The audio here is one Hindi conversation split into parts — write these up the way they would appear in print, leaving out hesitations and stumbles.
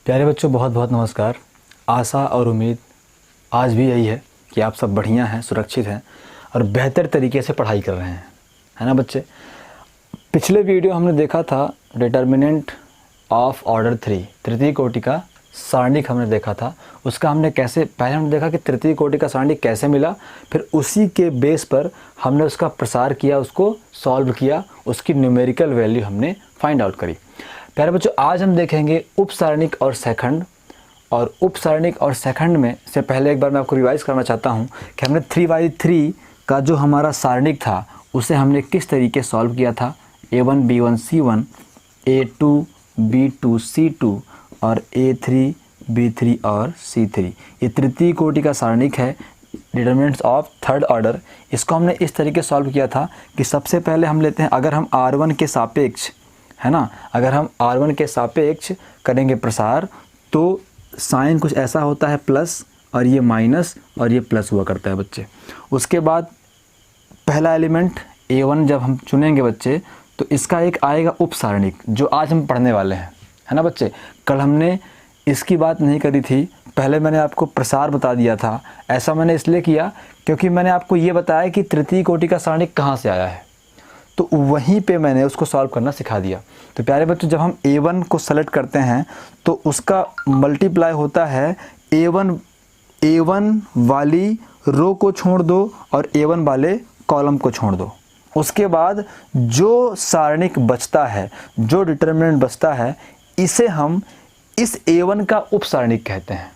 प्यारे बच्चों, बहुत बहुत नमस्कार। आशा और उम्मीद आज भी यही है कि आप सब बढ़िया हैं, सुरक्षित हैं और बेहतर तरीके से पढ़ाई कर रहे हैं, है ना बच्चे। पिछले वीडियो हमने देखा था डिटर्मिनेंट ऑफ ऑर्डर 3, तृतीय कोटि का सारणिक हमने देखा था। उसका हमने पहले हमने देखा कि तृतीय कोटि का सारणिक कैसे मिला, फिर उसी के बेस पर हमने उसका प्रसार किया, उसको सॉल्व किया, उसकी न्यूमेरिकल वैल्यू हमने फाइंड आउट करी। प्यारे बच्चों, आज हम देखेंगे उपसारणिक और सेकंड। और उपसारणिक और सेकंड में से पहले एक बार मैं आपको रिवाइज करना चाहता हूं कि हमने 3/3 का जो हमारा सारणिक था उसे हमने किस तरीके सॉल्व किया था। A1 B1 C1, A2 B2 C2 और A3 B3 और C3, ये तृतीय कोटि का सारणिक है, डिटर्मिनेंट्स ऑफ थर्ड ऑर्डर। इसको हमने इस तरीके सॉल्व किया था कि सबसे पहले हम लेते हैं, अगर हम R1 के सापेक्ष, है ना, अगर हम R1 के सापेक्ष करेंगे प्रसार तो साइन कुछ ऐसा होता है प्लस, और ये माइनस और ये प्लस हुआ करता है बच्चे। उसके बाद पहला एलिमेंट A1 जब हम चुनेंगे बच्चे तो इसका एक आएगा उपसारणिक, जो आज हम पढ़ने वाले हैं, है ना बच्चे। कल हमने इसकी बात नहीं करी थी, पहले मैंने आपको प्रसार बता दिया था। ऐसा मैंने इसलिए किया क्योंकि मैंने आपको ये बताया कि तृतीय कोटि का सारणिक कहाँ से आया है, तो वहीं पे मैंने उसको सॉल्व करना सिखा दिया। तो प्यारे बच्चों, जब हम A1 को सेलेक्ट करते हैं तो उसका मल्टीप्लाई होता है A1 वाली रो को छोड़ दो और A1 वाले कॉलम को छोड़ दो। उसके बाद जो सारणिक बचता है, जो डिटर्मिनेंट बचता है, इसे हम इस A1 का उपसारणिक कहते हैं।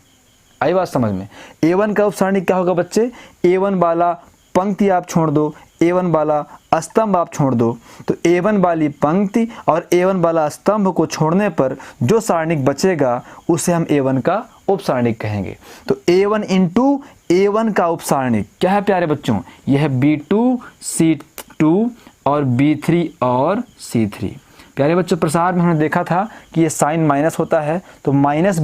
आई बात समझ में। A1 का उपसारणिक क्या होगा बच्चे? A1 वाला पंक्ति आप छोड़ दो, A1 वाला स्तंभ आप छोड़ दो, तो A1 वाली पंक्ति और A1 वाला स्तंभ को छोड़ने पर जो सारणिक बचेगा उसे हम A1 का उपसारणिक कहेंगे। तो A1 इंटू A1 का उपसारणिक क्या है प्यारे बच्चों? यह है B2 C2 और B3 और C3। प्यारे बच्चों, प्रसार में हमने देखा था कि ये साइन माइनस होता है, तो माइनस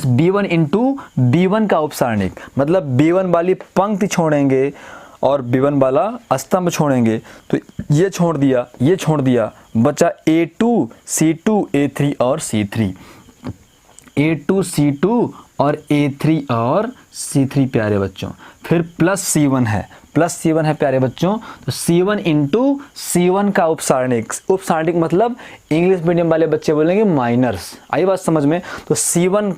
B1 इंटू B1 का उपसारणिक, मतलब B1 वाली पंक्ति छोड़ेंगे और B1 वाला स्तंभ छोड़ेंगे, तो ये छोड़ दिया, ये छोड़ दिया, बचा A2 C2 A3 और C3, A2 C2 और A3 और C3 प्यारे बच्चों। फिर प्लस C1 है, प्लस C1 है प्यारे बच्चों, तो C1 इंटू C1 का उपसारणिक, उपसारणिक मतलब इंग्लिश मीडियम वाले बच्चे बोलेंगे माइनर्स। आई बात समझ में। तो C1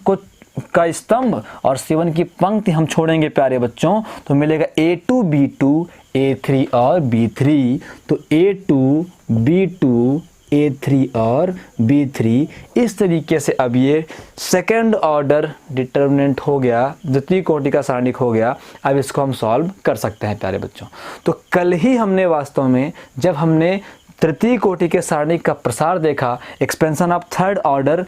का स्तंभ और C1 की पंक्ति हम छोड़ेंगे प्यारे बच्चों, तो मिलेगा A2 B2 A3 और B3, तो A2 B2 A3 और B3। इस तरीके से अब ये सेकंड ऑर्डर डिटर्मिनेंट हो गया, द्वितीय कोटि का सारणिक हो गया। अब इसको हम सॉल्व कर सकते हैं प्यारे बच्चों। तो कल ही हमने वास्तव में जब हमने तृतीय कोटि के सारणिक का प्रसार देखा, expansion of third order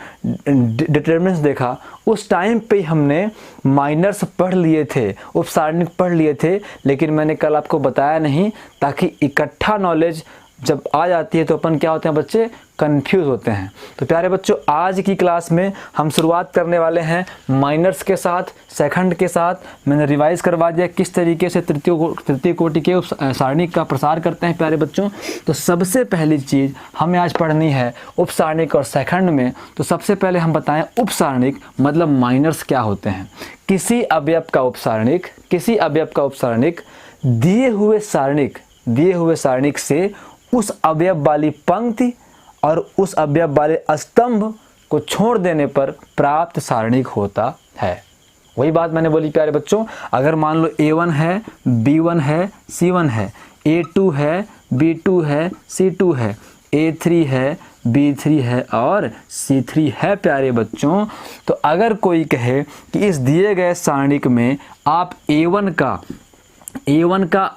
determinants देखा, उस टाइम पे हमने माइनर्स पढ़ लिए थे, उपसारणिक पढ़ लिए थे, लेकिन मैंने कल आपको बताया नहीं, ताकि इकट्ठा नॉलेज जब आ जाती है तो अपन क्या होते हैं बच्चे? कंफ्यूज होते हैं। तो प्यारे बच्चों, आज की क्लास में हम शुरुआत करने वाले हैं माइनर्स के साथ, सेकंड के साथ। मैंने रिवाइज करवा दिया किस तरीके से तृतीय कोटि के सारणिक का प्रसार करते हैं प्यारे बच्चों। तो सबसे पहली चीज़ हमें आज पढ़नी है उपसारणिक और सेकंड में। तो सबसे पहले हम बताएं उपसारणिक मतलब माइनर्स क्या होते हैं। किसी अवयव का उपसारणिक, किसी अवयव का उपसारणिक दिए हुए सारणिक से उस अवयव वाली पंक्ति और उस अवयव वाले स्तंभ को छोड़ देने पर प्राप्त सारणिक होता है। वही बात मैंने बोली प्यारे बच्चों, अगर मान लो A1 है, B1 है, C1 है, A2 है, B2 है, C2 है, A3 है, B3 है और C3 है प्यारे बच्चों, तो अगर कोई कहे कि इस दिए गए सारणिक में आप A1 का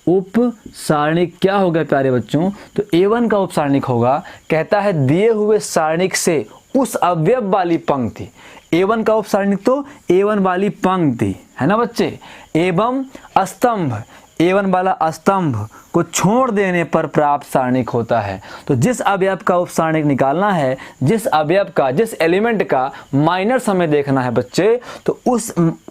उपसारणिक क्या होगा प्यारे बच्चों? तो A1 का उपसारणिक होगा, कहता है दिए हुए सारणिक से उस अवयव वाली पंक्ति। A1 का उपसारणिक तो A1 वाली पंक्ति, है ना बच्चे, एवं स्तंभ, A1 वाला स्तंभ को छोड़ देने पर प्राप्त सारणिक होता है। तो जिस अवयव का उपसारणिक निकालना है, जिस अवयव का, जिस एलिमेंट का माइनर्स हमें देखना है बच्चे, तो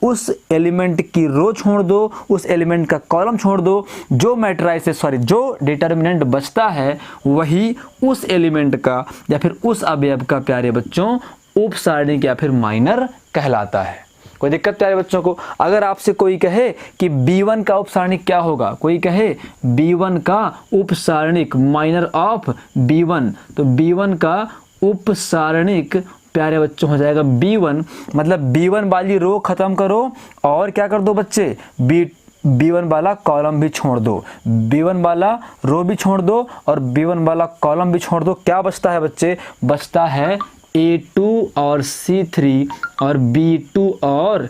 उस एलिमेंट की रो छोड़ दो, उस एलिमेंट का कॉलम छोड़ दो, जो मैट्रिसेस जो डिटर्मिनेंट बचता है वही उस एलिमेंट का या फिर उस अवयव का प्यारे बच्चों उपसारणिक या फिर माइनर कहलाता है। कोई दिक्कत प्यारे बच्चों को? अगर आपसे कोई कहे कि B1 का उपसारणिक क्या होगा, कोई कहे B1 का उपसारणिक माइनर ऑफ B1, तो B1 का उपसारणिक प्यारे बच्चों हो जाएगा B1, मतलब B1 वाली रो खत्म करो और क्या कर दो बच्चे, B1 वाला कॉलम भी छोड़ दो, B1 वाला रो भी छोड़ दो और B1 वाला कॉलम भी छोड़ दो। क्या बचता है बच्चे? बचता है A2 और C3 और A2 और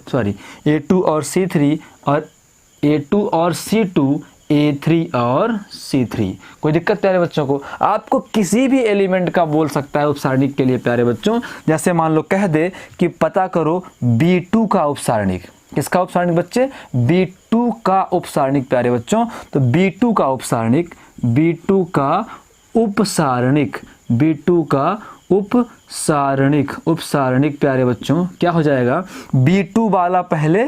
C3 और A2 और C2, A3 और C3। कोई दिक्कत प्यारे बच्चों को? आपको किसी भी एलिमेंट का बोल सकता है उपसारणिक के लिए प्यारे बच्चों। जैसे मान लो कह दे कि पता करो B2 का उपसारणिक। किसका उपसारणिक बच्चे? B2 का उपसारणिक प्यारे बच्चों। तो B2 का उपसारणिक, B2 का उपसारणिक, B2 का उपसारणिक प्यारे बच्चों क्या हो जाएगा? B2 वाला पहले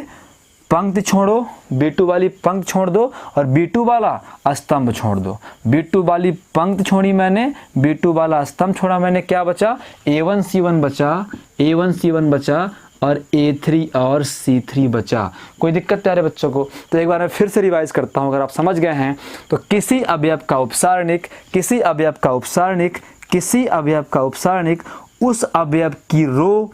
पंक्ति छोड़ो, B2 वाली पंक्ति छोड़ दो और B2 वाला स्तंभ छोड़ दो। B2 वाली पंक्ति छोड़ी मैंने, B2 वाला स्तंभ छोड़ा मैंने, क्या बचा? A1C1 बचा और A3 और C3 बचा। कोई दिक्कत प्यारे बच्चों को? तो एक बार मैं फिर से रिवाइज करता हूँ, अगर आप समझ गए हैं तो किसी अवयव का उपसारणिक, उस अवयव की रो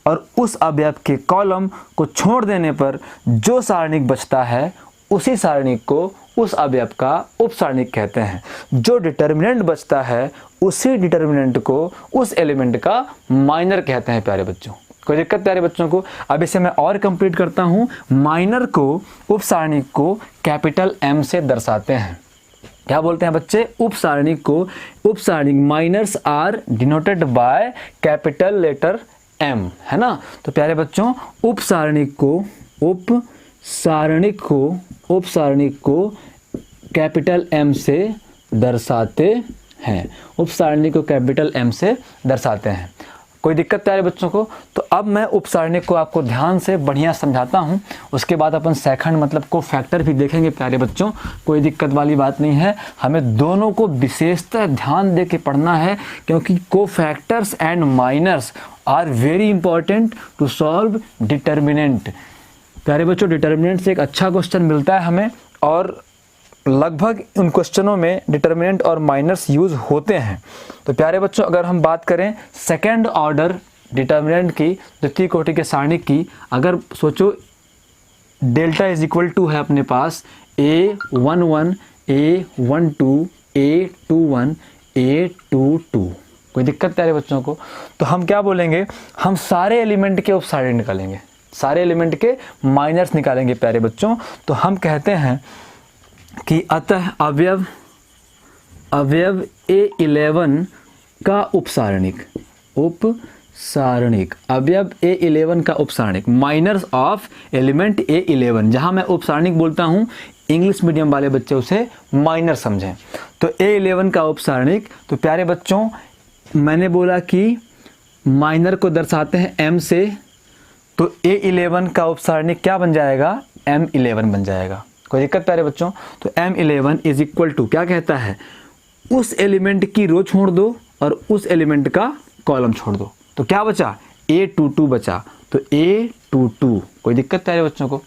और उस अवयव के कॉलम को छोड़ देने पर जो सारणिक बचता है उसी सारणिक को उस अवयव का उपसारणिक कहते हैं। जो डिटर्मिनेंट बचता है उसी डिटर्मिनेंट को उस एलिमेंट का माइनर कहते हैं प्यारे बच्चों। कोई दिक्कत प्यारे बच्चों को? अब इसे मैं और कंप्लीट करता हूँ। माइनर को, उपसारणिक को कैपिटल M से दर्शाते हैं। क्या बोलते हैं बच्चे? उपसारणिक minors are denoted by capital letter M, है ना। तो प्यारे बच्चों उपसारणिक को कैपिटल M से दर्शाते हैं। उपसारणिक को कैपिटल M से दर्शाते हैं। कोई दिक्कत प्यारे बच्चों को? तो अब मैं उपसारणिक को आपको ध्यान से बढ़िया समझाता हूँ, उसके बाद अपन सेकंड मतलब को फैक्टर भी देखेंगे प्यारे बच्चों। कोई दिक्कत वाली बात नहीं है, हमें दोनों को विशेषतः ध्यान दे के पढ़ना है, क्योंकि cofactors and minors are very important to solve determinant. प्यारे बच्चों डिटर्मिनेंट से एक अच्छा क्वेश्चन मिलता है हमें, और लगभग उन क्वेश्चनों में डिटर्मिनेंट और माइनर्स यूज होते हैं। तो प्यारे बच्चों अगर हम बात करें सेकंड ऑर्डर डिटर्मिनेंट की, द्वितीय कोटि के सारणिक की, अगर सोचो डेल्टा इज इक्वल टू है अपने पास A11, A12, A21, A22। कोई दिक्कत प्यारे बच्चों को? तो हम क्या बोलेंगे? हम सारे एलिमेंट के उपसारणिक निकालेंगे, सारे एलिमेंट के माइनर्स निकालेंगे प्यारे बच्चों। तो हम कहते हैं कि अतः अवयव A11 का उपसारणिक, अवयव A11 का उपसारणिक, माइनर्स ऑफ एलिमेंट A11। जहां मैं उपसारणिक बोलता हूं, इंग्लिश मीडियम वाले बच्चे उसे माइनर समझें। तो A11 का उपसारणिक, तो प्यारे बच्चों मैंने बोला कि माइनर को दर्शाते हैं M से, तो A11 का उपसारणिक क्या बन जाएगा? M11 बन जाएगा। कोई दिक्कत प्यारे बच्चों? तो M11 इज इक्वल टू क्या कहता है? उस एलिमेंट की रो छोड़ दो और उस एलिमेंट का कॉलम छोड़ दो। तो क्या बचा? A22 बचा। तो A22। कोई दिक्कत प्यारे बच्चों को?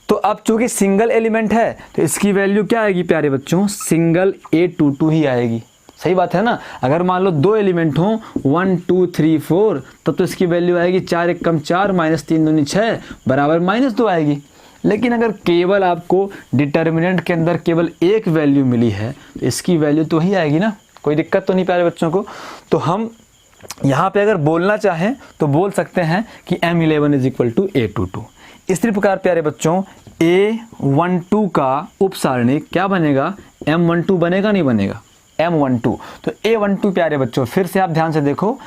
तो अब चूंकि सिंगल एलिमेंट है तो इसकी वैल्यू क्या आएगी प्यारे बच्चों? सिंगल A22 ही आएगी। सही बात है ना। अगर मान लो दो एलिमेंट हो 1 2 3 4, तब तो इसकी वैल्यू आएगी 4 1 कम 4 माइनस 3 दूनी 6 बराबर -2 आएगी। लेकिन अगर केवल आपको डिटर्मिनेंट के अंदर केवल एक वैल्यू मिली है तो इसकी वैल्यू तो वही आएगी ना। कोई दिक्कत तो नहीं प्यारे बच्चों को। तो हम यहाँ पे अगर बोलना चाहें तो बोल सकते हैं कि M11 is equal to A22। इसी प्रकार प्यारे बच्चों A12 का उपसारणिक क्या बनेगा? M12 बनेगा नहीं बनेगा? M12। तो A12 प्यारे बच्चों फिर से आप ध्यान से देखो,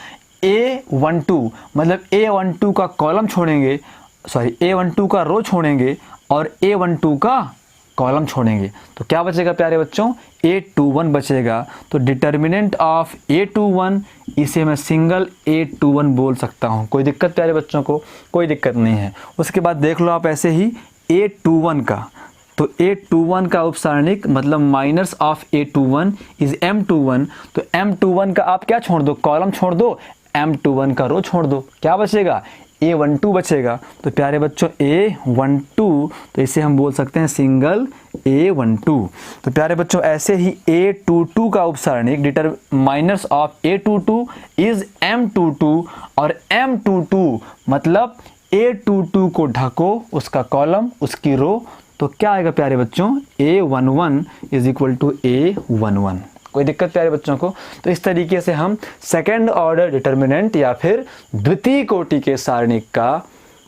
A12 मतलब A12 का कॉलम छोड़ेंगे, A12 का रो छोड़ेंगे और A12 का कॉलम छोड़ेंगे तो क्या बचेगा प्यारे बच्चों, A21 बचेगा। तो डिटर्मिनेंट ऑफ A21 इसे मैं सिंगल A21 बोल सकता हूँ। कोई दिक्कत प्यारे बच्चों को? कोई दिक्कत नहीं है। उसके बाद देख लो आप ऐसे ही A21 का, तो A21 का उपसारणिक मतलब minus of A21 is M21। तो M21 का आप क्या छोड़ दो, कॉलम छोड़ दो, M21 का रो छोड़ दो, क्या बचेगा, A12 बचेगा। तो प्यारे बच्चों A12, तो इसे हम बोल सकते हैं सिंगल A12। तो प्यारे बच्चों ऐसे ही A22 का उपसारणिक minus of A22 is M22 और M22 मतलब A22 को ढको, उसका कॉलम उसकी रो, तो क्या आएगा प्यारे बच्चों, A11 is equal to A11। कोई दिक्कत प्यारे बच्चों को? तो इस तरीके से हम सेकंड ऑर्डर डिटर्मिनेंट या फिर द्वितीय कोटि के सारणिक का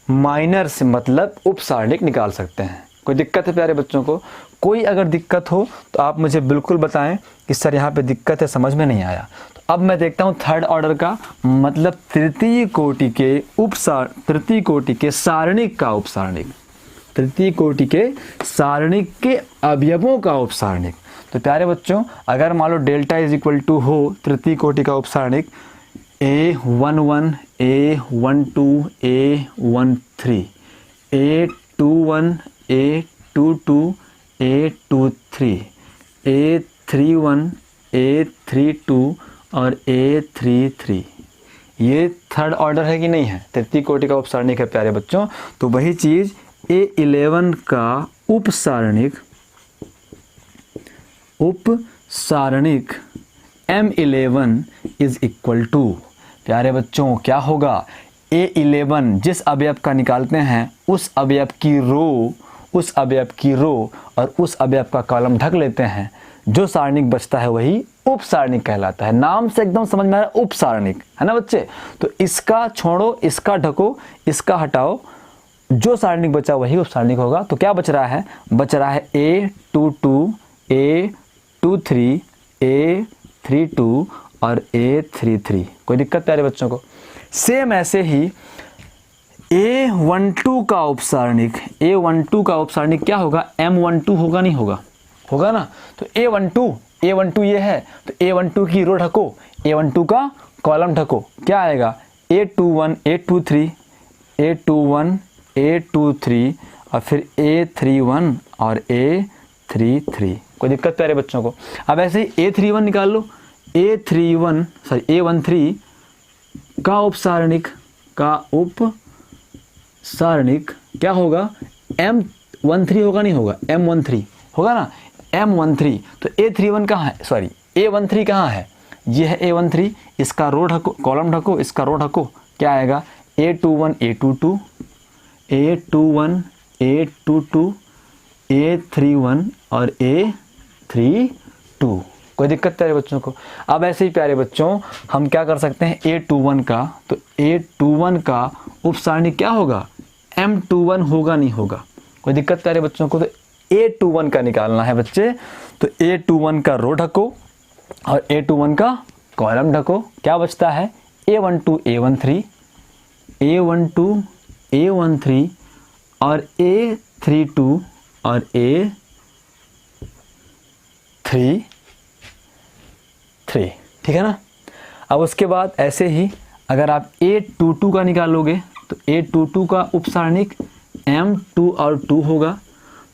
माइनर से मतलब उपसारणिक निकाल सकते हैं। कोई दिक्कत है प्यारे बच्चों को? कोई अगर दिक्कत हो तो आप मुझे बिल्कुल बताएं कि सर यहाँ पे दिक्कत है, समझ में नहीं आया। तो अब मैं देखता हूँ थर्ड ऑर्डर का मतलब तृतीय कोटि के सारणिक का उपसारणिक, तृतीय कोटि के सारणिक के अवयवों का उपसारणिक। तो प्यारे बच्चों अगर मान लो डेल्टा इज इक्वल टू हो तृतीय कोटि का उपसारणिक A11, A12, A13, A21, A22, A23, A31, A32 और A33, ये थर्ड ऑर्डर है कि नहीं है? तृतीय कोटि का उपसारणिक है प्यारे बच्चों। तो वही चीज़ A11 का उपसारणिक M11 इज इक्वल टू, प्यारे बच्चों क्या होगा, A11 जिस अवयव का निकालते हैं उस अवयव की रो और उस अवयव का कॉलम ढक लेते हैं, जो सारणिक बचता है वही उपसारणिक कहलाता है। नाम से एकदम समझ में आ रहा है, उपसारणिक है ना बच्चे। तो इसका छोड़ो, इसका ढको, इसका हटाओ, जो सारणिक बचा वही उपसारणिक होगा। तो क्या बच रहा है, बच रहा है A22, A23, A32 और A33। कोई दिक्कत प्यारे बच्चों को? सेम ऐसे ही A12 का उपसारणिक क्या होगा, M12 होगा नहीं होगा, होगा ना। तो A12 ये है, तो A12 की रो ढको, A12 का कॉलम ढको, क्या आएगा, A21, A23, A21, A23 और फिर A31 और A33। कोई दिक्कत प्यारे बच्चों को? अब ऐसे ही A31 निकाल लो, A13 का उपसारणिक क्या होगा, M13 होगा नहीं होगा, M13 होगा ना, M13। तो A31 कहाँ है, सॉरी A13 कहाँ है, ये है A13, इसका रो ढको, कॉलम ढको, इसका रो ढको, क्या आएगा, A21, A22, A21, A22, A31 और A32। कोई दिक्कत प्यारे बच्चों को? अब ऐसे ही प्यारे बच्चों हम क्या कर सकते हैं, A21 का, तो A21 का उपसारणिक क्या होगा, M21 होगा नहीं होगा। कोई दिक्कत प्यारे बच्चों को? तो A21 का निकालना है बच्चे, तो A21 का रो ढको और A21 का कॉलम ढको, क्या बचता है, A12, A13, A12, A13 और A32 और A33, ठीक है ना। अब उसके बाद ऐसे ही अगर आप A22 का निकालोगे तो A22 का उपसारणिक M2 और 2 होगा।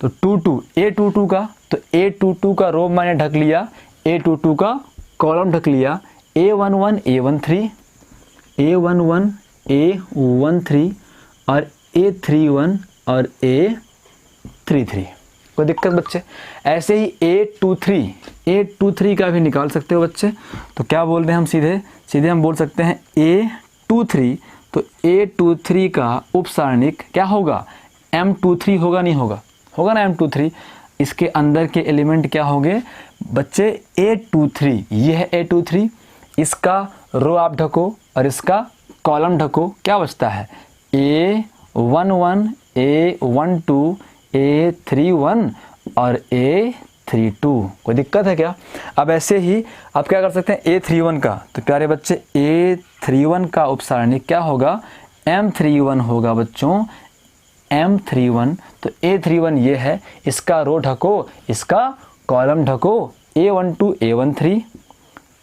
तो A22 का, तो A22 का रो मैंने ढक लिया, A22 का कॉलम ढक लिया, A11, A13, A11, A13 और A31 और A33। कोई दिक्कत बच्चे? ऐसे ही A23 का भी निकाल सकते हो बच्चे। तो क्या बोलते हैं हम, सीधे हम बोल सकते हैं A23। तो A23 का उपसारणिक क्या होगा, M23 होगा नहीं होगा, होगा ना M23। इसके अंदर के एलिमेंट क्या होंगे बच्चे, A23, ये है A23, इसका रो आप ढको और इसका कॉलम ढको, क्या बचता है, A11, A12, A31 और A32। कोई दिक्कत है क्या? अब ऐसे ही आप क्या कर सकते हैं, A31 का, तो प्यारे बच्चे A31 का उपसारणिक क्या होगा, M31 होगा बच्चों, M31, तो A31 ये है, इसका रो ढको, इसका column ढको, A12 A13,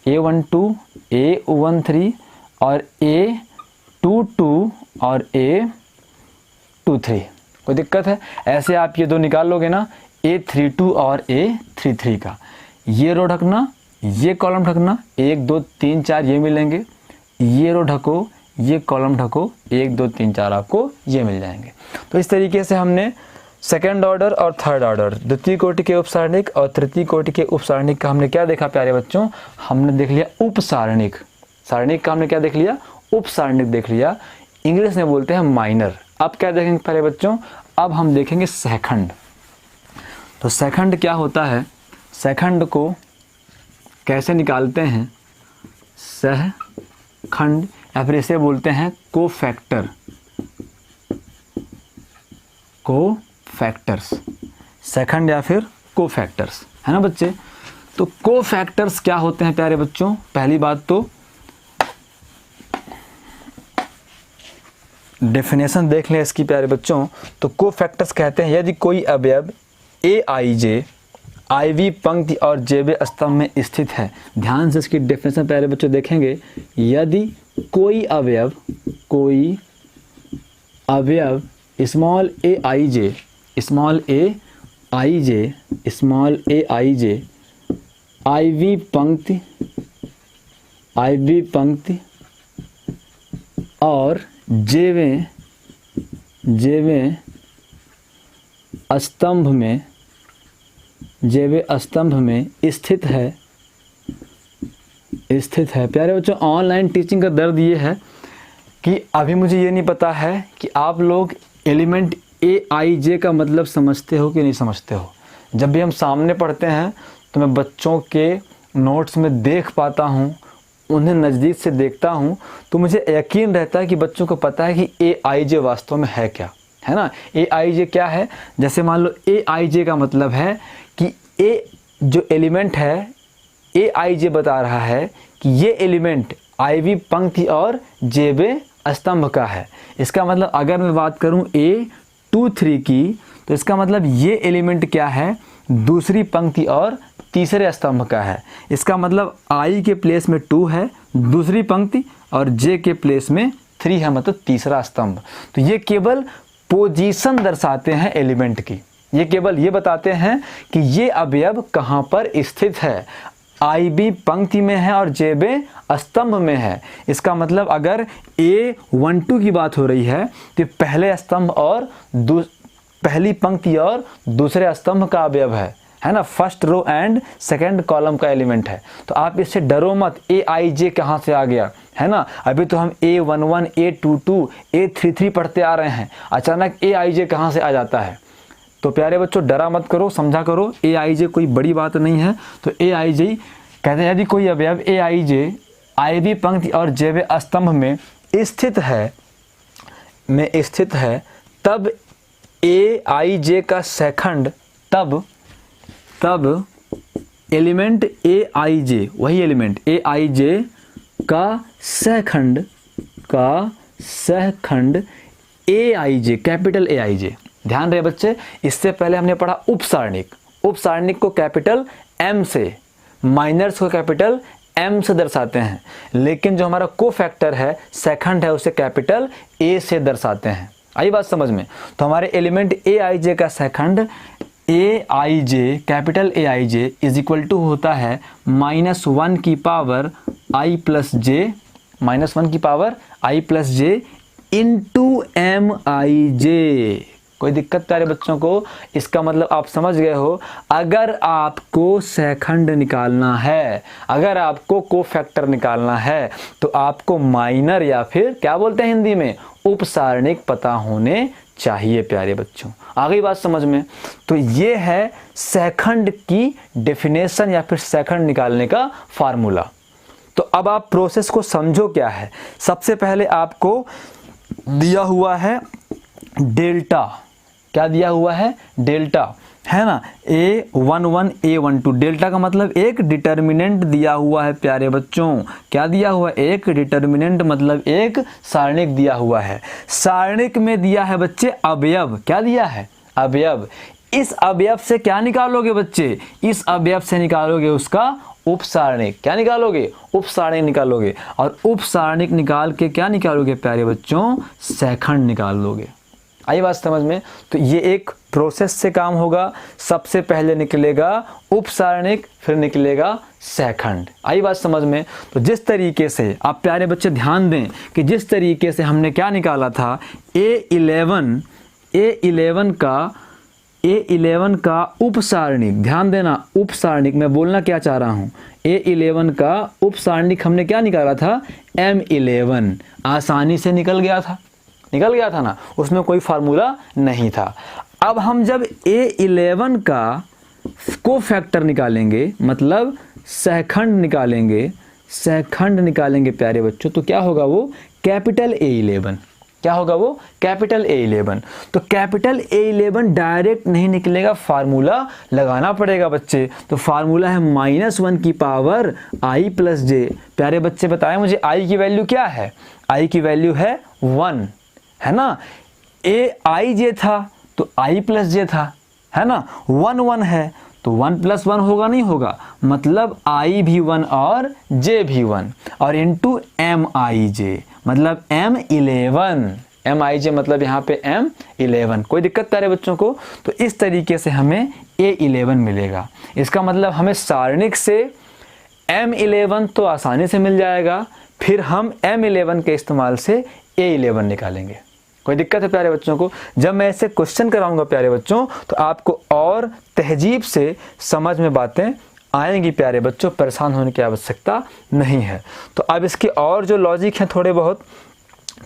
A12 A13 और A22 और A23। कोई दिक्कत है? ऐसे आप ये दो निकाल लोगे ना, A32 और A33 का, ये रो ढकना, ये कॉलम ढकना, 1 2 3 4 ये मिलेंगे, ये रो ढको, ये कॉलम ढको, 1 2 3 4 आपको ये मिल जाएंगे। तो इस तरीके से हमने सेकेंड ऑर्डर और थर्ड ऑर्डर, द्वितीय कोटि के उपसारणिक और तृतीय कोटि के उपसारणिक का हमने क्या देखा प्यारे बच्चों? हमने देख लिया उपसारणिक। सारणिक का हमने क्या देख लिया? उपसारणिक देख लिया। इंग्लिश में बोलते हैं माइनर। अब क्या देखेंगे प्यारे बच्चों? अब हम देखेंगे सेकंड। तो सेकंड क्या होता है? सेकंड को कैसे निकालते हैं? सहखंड या फिर इसे बोलते हैं कोफैक्टर, कोफैक्टर्स, सेकंड या फिर कोफैक्टर्स, है ना बच्चे? तो कोफैक्टर्स क्या होते हैं प्यारे बच्चों? पहली बात तो डेफिनेशन देख लें इसकी प्यारे बच्चों। तो कोफैक्टर्स कहते हैं यदि कोई अवयव AIJ IV पंक्ति और JB स्तंभ में स्थित है। ध्यान से इसकी डेफिनेशन प्यारे बच्चों देखेंगे। यदि कोई अवयव स्मॉल aij IV पंक्ति और JB स्तंभ में स्थित है। प्यारे बच्चों, ऑनलाइन टीचिंग का दर्द ये है कि अभी मुझे ये नहीं पता है कि आप लोग एलिमेंट AIJ का मतलब समझते हो कि नहीं समझते हो। जब भी हम सामने पढ़ते हैं तो मैं बच्चों के नोट्स में देख पाता हूँ, उन्हें नज़दीक से देखता हूँ, तो मुझे यकीन रहता है कि बच्चों को पता है कि AIJ वास्तव में है क्या, है ना? AIJ क्या है? जैसे मान लो AIJ का मतलब है कि A जो एलिमेंट है, AIJ बता रहा है कि ये एलिमेंट IV पंक्ति और JB स्तंभ का है। इसका मतलब अगर मैं बात करूं A23 की, तो इसका मतलब ये एलिमेंट क्या है? दूसरी पंक्ति और तीसरे स्तंभ का है। इसका मतलब I के प्लेस में 2 है दूसरी पंक्ति और J के प्लेस में 3 है, मतलब तीसरा स्तंभ। तो ये केवल पोजीशन दर्शाते हैं एलिमेंट की। ये केवल ये बताते हैं कि ये अवयव कहाँ पर स्थित है, IB पंक्ति में है और JB स्तंभ में है। इसका मतलब अगर A12 की बात हो रही है तो पहले स्तंभ और पहली पंक्ति और दूसरे स्तंभ का अवयव है ना? First row and second column का एलिमेंट है। तो आप इससे डरो मत, AIJ कहाँ से आ गया, है ना? अभी तो हम A11 A22 A33 पढ़ते आ रहे हैं, अचानक AIJ कहाँ से आ जाता है? तो प्यारे बच्चों डरा मत करो, समझा करो, AIJ कोई बड़ी बात नहीं है। तो AIJ कहते हैं यदि कोई अवयव AIJ IV पंक्ति और JB स्तंभ में स्थित है तब AIJ का सेकंड, तब एलिमेंट AIJ, वही एलिमेंट AIJ का सहखंड AIJ, कैपिटल AIJ। ध्यान रहे बच्चे, इससे पहले हमने पढ़ा उपसारणिक को कैपिटल M से, माइनर्स को कैपिटल M से दर्शाते हैं, लेकिन जो हमारा कोफैक्टर है सेकंड है उसे कैपिटल A से दर्शाते हैं। आई बात समझ में? तो हमारे एलिमेंट AIJ का second AIJ, capital AIJ is equal to होता है -1 की power I plus J into MIJ। कोई दिक्कत प्यारे बच्चों को? इसका मतलब आप समझ गए हो। अगर आपको सेकंड निकालना है, अगर आपको कोफैक्टर निकालना है, तो आपको माइनर या फिर क्या बोलते हैं हिंदी में, उपसारणिक पता होने चाहिए प्यारे बच्चों। आ गई बात समझ में? तो ये है सेकंड की डेफिनेशन या फिर सेकंड निकालने का फार्मूला। तो अब आप प्रोसेस को समझो क्या है। सबसे पहले आपको दिया हुआ है डेल्टा। क्या दिया हुआ है? डेल्टा। है ना, A11 A12, डेल्टा का मतलब एक डिटर्मिनेंट दिया हुआ है प्यारे बच्चों। क्या दिया हुआ है? एक डिटर्मिनेंट मतलब एक सारणिक दिया हुआ है। सारणिक में दिया है बच्चे अवयव। क्या दिया है? अवयव। इस अवयव से क्या निकालोगे बच्चे? इस अवयव से निकालोगे उसका उपसारणिक। क्या निकालोगे? उपसारणिक निकालोगे। और उपसारणिक निकाल के क्या निकालोगे प्यारे बच्चों? सेखंड निकाल लोगे। आई बात समझ में? तो ये एक प्रोसेस से काम होगा। सबसे पहले निकलेगा उपसारणिक, फिर निकलेगा सेखंड। आई बात समझ में? तो जिस तरीके से आप प्यारे बच्चे ध्यान दें कि जिस तरीके से हमने क्या निकाला था, A11 का उपसारणिक, ध्यान देना, उपसारणिक मैं बोलना क्या चाह रहा हूँ, A11 का उपसारणिक हमने क्या निकाला था? M11। आसानी से निकल गया था ना, उसमें कोई फार्मूला नहीं था। अब हम जब A11 का कोफैक्टर निकालेंगे, मतलब सहखंड निकालेंगे प्यारे बच्चों, तो क्या होगा? वो कैपिटल A11। क्या होगा वो? Capital A11। तो कैपिटल A11 डायरेक्ट नहीं निकलेगा, फार्मूला लगाना पड़ेगा बच्चे। तो फार्मूला है -1 की पावर i प्लस जे। प्यारे बच्चे बताएं मुझे i की वैल्यू क्या है? i की वैल्यू है 1, है ना। आई जे था तो i प्लस जे था, है ना। 1 1 है तो 1 + 1 होगा, नहीं होगा? मतलब i भी 1 और j भी 1, और इंटू MIJ मतलब MIJ मतलब यहाँ पे M11। कोई दिक्कत प्यारे बच्चों को? तो इस तरीके से हमें A11 मिलेगा। इसका मतलब हमें सारणिक से M11 तो आसानी से मिल जाएगा, फिर हम M11 के इस्तेमाल से A11 निकालेंगे। कोई दिक्कत है प्यारे बच्चों को? जब मैं ऐसे क्वेश्चन कराऊंगा प्यारे बच्चों, तो आपको और तहजीब से समझ में बातें आएंगी प्यारे बच्चों, परेशान होने की आवश्यकता नहीं है। तो अब इसके और जो लॉजिक हैं थोड़े बहुत,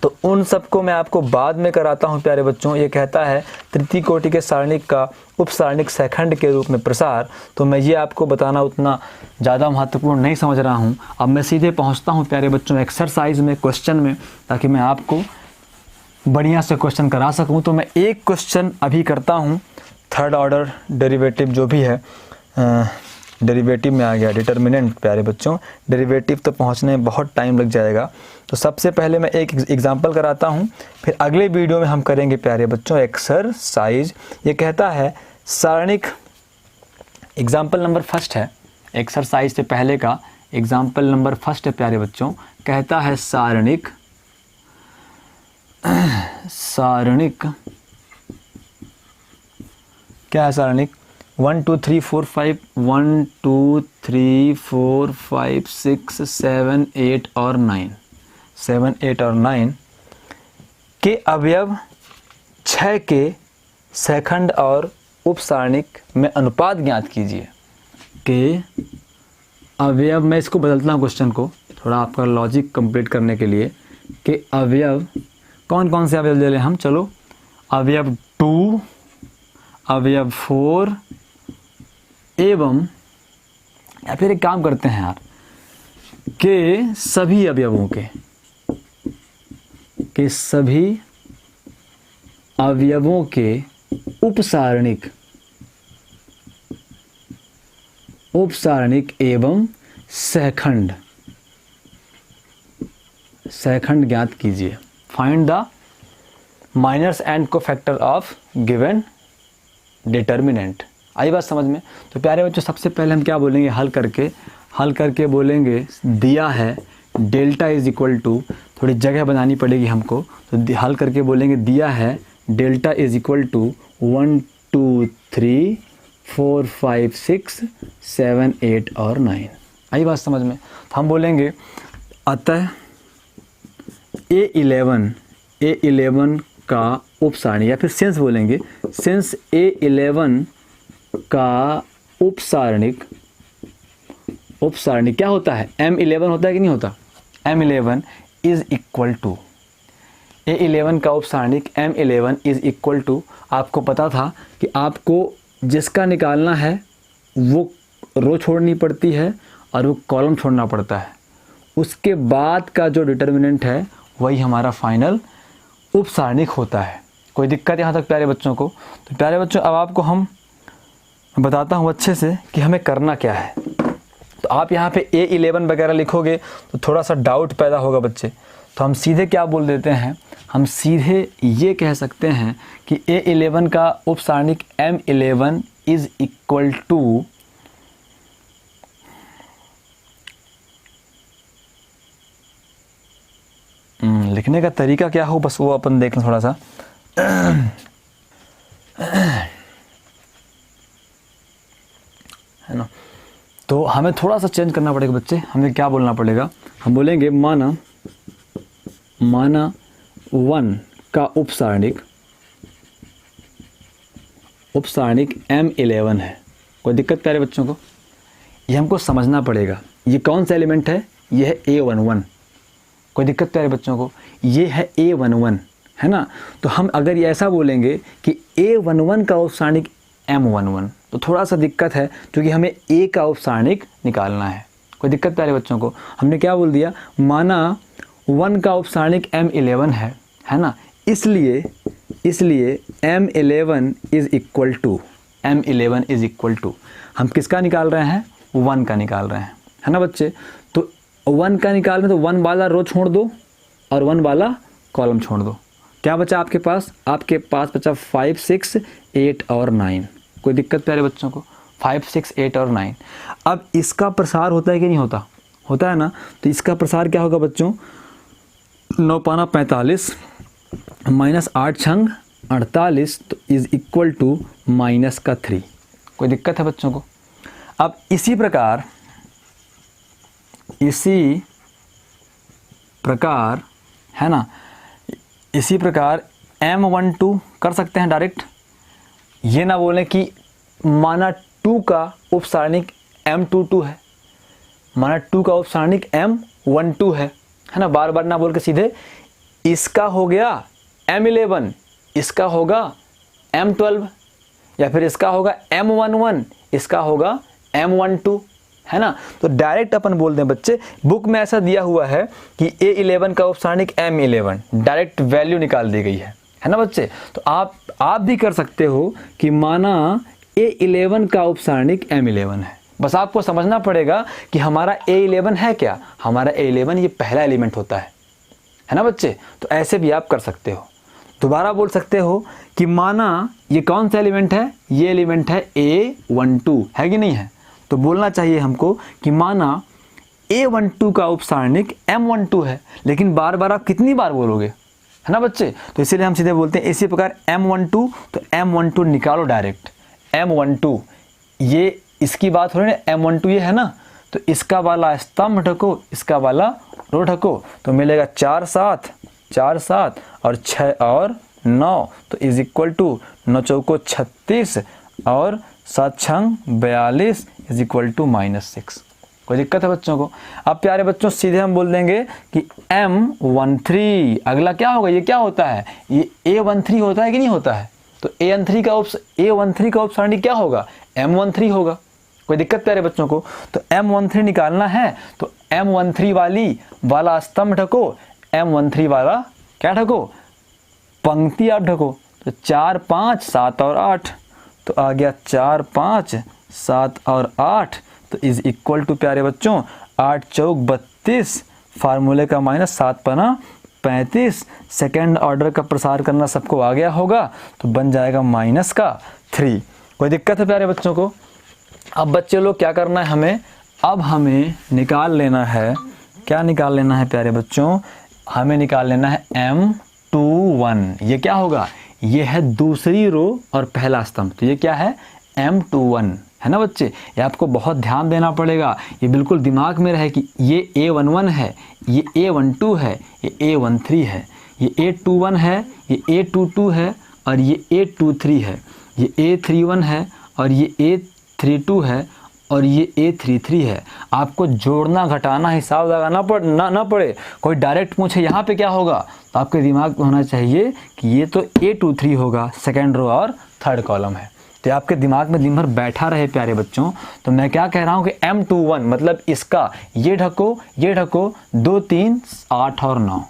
तो उन सबको मैं आपको बाद में कराता हूं प्यारे बच्चों। ये कहता है तृतीय कोटि के सारणिक का उपसारणिक सेखंड के रूप में प्रसार, तो मैं ये आपको बताना उतना ज़्यादा महत्वपूर्ण नहीं समझ रहा हूं। अब मैं सीधे पहुंचता हूं प्यारे बच्चों एक्सरसाइज में, क्वेश्चन में, ताकि मैं आपको बढ़िया से क्वेश्चन करा सकूं। तो मैं एक क्वेश्चन अभी करता हूं, थर्ड ऑर्डर डेरिवेटिव जो भी है, डेरिवेटिव में आ गया डिटर्मिनेंट प्यारे बच्चों। डेरिवेटिव तो पहुंचने में बहुत टाइम लग जाएगा, तो सबसे पहले मैं एक एग्जांपल कराता हूं, फिर अगले वीडियो में हम करेंगे प्यारे बच्चों एक्सरसाइज। ये कहता है सारणिक, एग्जाम्पल नंबर फर्स्ट है, एक्सरसाइज से पहले का एग्जाम्पल नंबर फर्स्ट है प्यारे बच्चों। कहता है सारणिक क्या है? सारणिक 1 2 3 4 5 1 2 3 4 5 6 7 8 और 9 7 8 और 9 के अवयव 6 के सेखंड और उपसारणिक में अनुपात ज्ञात कीजिए। के अवयव, मैं इसको बदलता हूँ क्वेश्चन को थोड़ा आपका लॉजिक कंप्लीट करने के लिए, कि अवयव कौन कौन से अवयव ले लें हम? चलो, अवयव 2, अवयव 4 एवं, या फिर एक काम करते हैं यार, के सभी अवयवों के सभी अवयवों के उपसारणिक एवं सहखंड ज्ञात कीजिए। Find the minors and cofactor of given determinant. आई बात समझ में? तो प्यारे बच्चों सबसे पहले हम क्या बोलेंगे? हल करके बोलेंगे दिया है डेल्टा इज इक्वल टू, थोड़ी जगह बनानी पड़ेगी हमको, तो हल करके बोलेंगे दिया है डेल्टा इज इक्वल टू 1 2 3 4 5 6 7 8 और 9। आई बात समझ में? तो हम बोलेंगे अतः A11 का उपसारणिक, या फिर सेंस बोलेंगे, सेंस A11 का उपसारणिक क्या होता है? M11 होता है कि नहीं होता? M11 is equal to, A11 का उपसारणिक M11 इज इक्वल टू, आपको पता था कि आपको जिसका निकालना है वो रो छोड़नी पड़ती है और वो कॉलम छोड़ना पड़ता है, उसके बाद का जो डिटर्मिनेंट है वही हमारा फाइनल उपसारणिक होता है। कोई दिक्कत यहाँ तक प्यारे बच्चों को? तो प्यारे बच्चों अब आपको हम मैं बताता हूँ अच्छे से कि हमें करना क्या है। तो आप यहाँ पे A11 वगैरह लिखोगे तो थोड़ा सा डाउट पैदा होगा बच्चे। तो हम सीधे क्या बोल देते हैं, हम सीधे ये कह सकते हैं कि A11 का उपसारणिक M11 इज इक्वल टू लिखने का तरीका क्या हो बस वो अपन देख लें थोड़ा सा। है ना, तो हमें थोड़ा सा चेंज करना पड़ेगा बच्चे। हमें क्या बोलना पड़ेगा, हम बोलेंगे माना 1 का उपसारणिक M11 है। कोई दिक्कत प्यारे बच्चों को? ये हमको समझना पड़ेगा ये कौन सा एलिमेंट है, ये है A11। कोई दिक्कत प्यारे बच्चों को? ये है A11, है ना। तो हम अगर ये ऐसा बोलेंगे कि A11 का उपसारणिक M11 तो थोड़ा सा दिक्कत है क्योंकि हमें A का उपसारणिक निकालना है। कोई दिक्कत प्यारे बच्चों को? हमने क्या बोल दिया, माना 1 का उपसारणिक M11 है ना, इसलिए M11 इज इक्वल टू हम किसका निकाल रहे हैं, 1 का निकाल रहे हैं, है ना बच्चे। तो 1 का निकाल रहे हैं तो 1 वाला रो छोड़ दो और 1 वाला कॉलम छोड़ दो। क्या बचा आपके पास? आपके पास बचा 5, 6, 8 और 9। कोई दिक्कत प्यारे बच्चों को? 5, 6, 8 और 9। अब इसका प्रसार होता है कि नहीं होता? होता है ना। तो इसका प्रसार क्या होगा बच्चों, 9 पाना 45 माइनस 8 छंग 48 तो इज इक्वल टू माइनस का 3। कोई दिक्कत है बच्चों को? अब इसी प्रकार है ना, इसी प्रकार M12 कर सकते हैं डायरेक्ट। ये ना बोलें कि माना 2 का उपसारणिक M22 है, माना 2 का उपसारणिक M12 है ना। बार बार ना बोल के सीधे इसका हो गया M11, इसका होगा M12, या फिर इसका होगा M11, इसका होगा M12, है ना। तो डायरेक्ट अपन बोल दें बच्चे, बुक में ऐसा दिया हुआ है कि A11 का उपसारणिक M11, डायरेक्ट वैल्यू निकाल दी गई है ना बच्चे। तो आप भी कर सकते हो कि माना A11 का उपसारणिक M11 है। बस आपको समझना पड़ेगा कि हमारा A11 है क्या, हमारा A11 ये पहला एलिमेंट होता है ना बच्चे। तो ऐसे भी आप कर सकते हो। दोबारा बोल सकते हो कि माना ये कौन सा एलिमेंट है, ये एलिमेंट है A12, है कि नहीं है। तो बोलना चाहिए हमको कि माना A12 का उपसारणिक M12 है, लेकिन बार बार आप कितनी बार बोलोगे, है ना बच्चे। तो इसीलिए हम सीधे बोलते हैं इसी प्रकार M12, तो M12 निकालो डायरेक्ट। M12 ये इसकी बात हो रही है, M12 ये है ना, तो इसका वाला स्तंभ ढको, इसका वाला रो ढको, तो मिलेगा 4, 7 और 6 और 9 तो इज इक्वल टू 9 चौको 36 और 7 छंग 42 इज इक्वल टू -6। कोई दिक्कत है बच्चों को? अब प्यारे बच्चों सीधे हम बोल देंगे कि M13 अगला क्या होगा, ये क्या होता है, ये A13 होता है कि नहीं होता है। तो A13 का उपसारणिक क्या होगा, M13 होगा। कोई दिक्कत प्यारे बच्चों को? तो M13 निकालना है तो M13 वाला स्तंभ ढको, M13 वाला क्या ढको, पंक्ति आप ढको। तो 4, 5, 7 और 8 तो आ गया 4, 5, 7 और 8 तो इज इक्वल टू प्यारे बच्चों 8 चौक 32, फार्मूले का -7 पना 35, सेकेंड ऑर्डर का प्रसार करना सबको आ गया होगा तो बन जाएगा -3। कोई दिक्कत है प्यारे बच्चों को? अब बच्चे लोग क्या करना है हमें, अब हमें निकाल लेना है, क्या निकाल लेना है प्यारे बच्चों, हमें निकाल लेना है M21। ये क्या होगा, ये है दूसरी रो और पहला स्तंभ, तो ये क्या है M21, है ना बच्चे। ये आपको बहुत ध्यान देना पड़ेगा, ये बिल्कुल दिमाग में रहे कि ये A11 है, ये A12 है, ये A13 है, ये A21 है, ये A22 है और ये A23 है, ये A31 है और ये A32 है और ये A33 है। आपको जोड़ना घटाना हिसाब लगाना ना पड़े। कोई डायरेक्ट पूछे यहाँ पे क्या होगा तो आपके दिमाग में होना चाहिए कि ये तो A23 होगा, सेकेंड रो और थर्ड कॉलम है। तो आपके दिमाग में दिन भर बैठा रहे प्यारे बच्चों। तो मैं क्या कह रहा हूँ कि M21 मतलब इसका ये ढको 2, 3, 8 और 9,